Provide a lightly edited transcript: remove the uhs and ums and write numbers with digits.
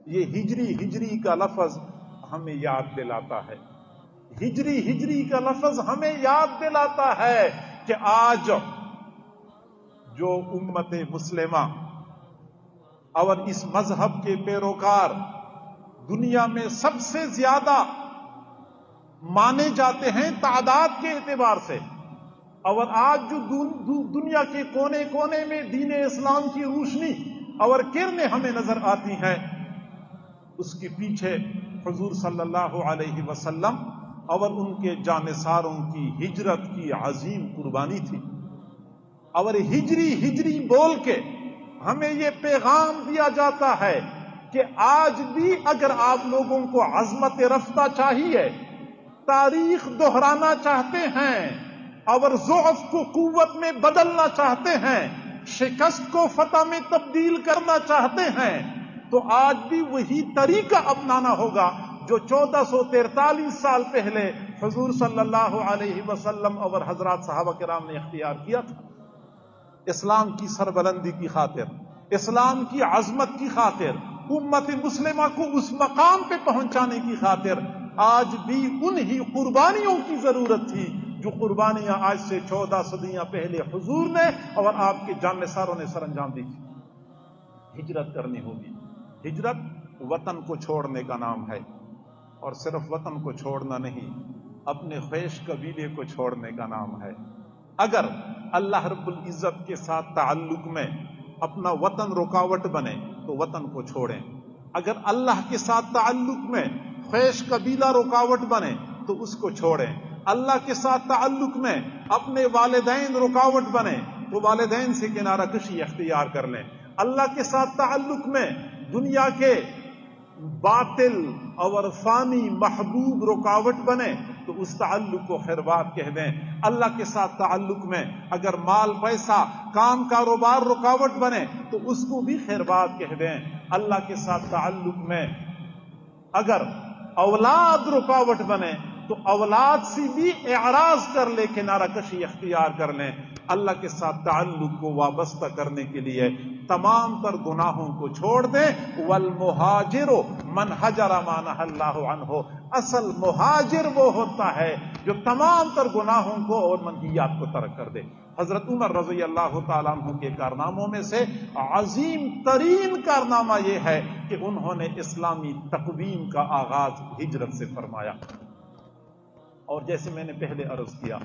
یہ ہجری کا لفظ ہمیں یاد دلاتا ہے، ہجری کا لفظ ہمیں یاد دلاتا ہے کہ آج جو امت مسلمہ اور اس مذہب کے پیروکار دنیا میں سب سے زیادہ مانے جاتے ہیں تعداد کے اعتبار سے، اور آج جو دنیا کے کونے کونے میں دین اسلام کی روشنی اور کرنیں ہمیں نظر آتی ہیں، اس کے پیچھے حضور صلی اللہ علیہ وسلم اور ان کے جانثاروں کی ہجرت کی عظیم قربانی تھی۔ اور ہجری بول کے ہمیں یہ پیغام دیا جاتا ہے کہ آج بھی اگر آپ لوگوں کو عظمت رفتہ چاہیے، تاریخ دہرانا چاہتے ہیں اور ضعف کو قوت میں بدلنا چاہتے ہیں، شکست کو فتح میں تبدیل کرنا چاہتے ہیں، تو آج بھی وہی طریقہ اپنانا ہوگا جو 1443 سال پہلے حضور صلی اللہ علیہ وسلم اور حضرات صحابہ کرام نے اختیار کیا تھا۔ اسلام کی سربلندی کی خاطر، اسلام کی عظمت کی خاطر، امت مسلمہ کو اس مقام پہ پہنچانے کی خاطر آج بھی انہی قربانیوں کی ضرورت تھی جو قربانیاں آج سے 14 صدیاں پہلے حضور نے اور آپ کے جانثاروں نے سر انجام دی تھی۔ ہجرت کرنی ہوگی۔ ہجرت وطن کو چھوڑنے کا نام ہے، اور صرف وطن کو چھوڑنا نہیں، اپنے خیش قبیلے کو چھوڑنے کا نام ہے۔ اگر اللہ رب العزت کے ساتھ تعلق میں اپنا وطن رکاوٹ بنے تو وطن کو چھوڑیں، اگر اللہ کے ساتھ تعلق میں خیش قبیلہ رکاوٹ بنے تو اس کو چھوڑیں، اللہ کے ساتھ تعلق میں اپنے والدین رکاوٹ بنے تو والدین سے کنارہ کشی اختیار کر لیں، اللہ کے ساتھ تعلق میں دنیا کے باطل اور فانی محبوب رکاوٹ بنے تو اس تعلق کو خیربات کہہ دیں، اللہ کے ساتھ تعلق میں اگر مال پیسہ کام کاروبار رکاوٹ بنے تو اس کو بھی خیربات کہہ دیں، اللہ کے ساتھ تعلق میں اگر اولاد رکاوٹ بنے تو اولاد سے بھی اعراض کر لے، کنارہ کشی اختیار کر لیں، اللہ کے ساتھ تعلق کو وابستہ کرنے کے لیے تمام تر گناہوں کو چھوڑ دیں۔ والمہاجر من حجر ما نہی اللہ عنہ، اصل مہاجر وہ ہوتا ہے جو تمام تر گناہوں کو اور منہیات کو ترک کر دے۔ حضرت عمر رضی اللہ تعالیٰ عنہ کے کارناموں میں سے عظیم ترین کارنامہ یہ ہے کہ انہوں نے اسلامی تقویم کا آغاز ہجرت سے فرمایا، اور جیسے میں نے پہلے عرض کیا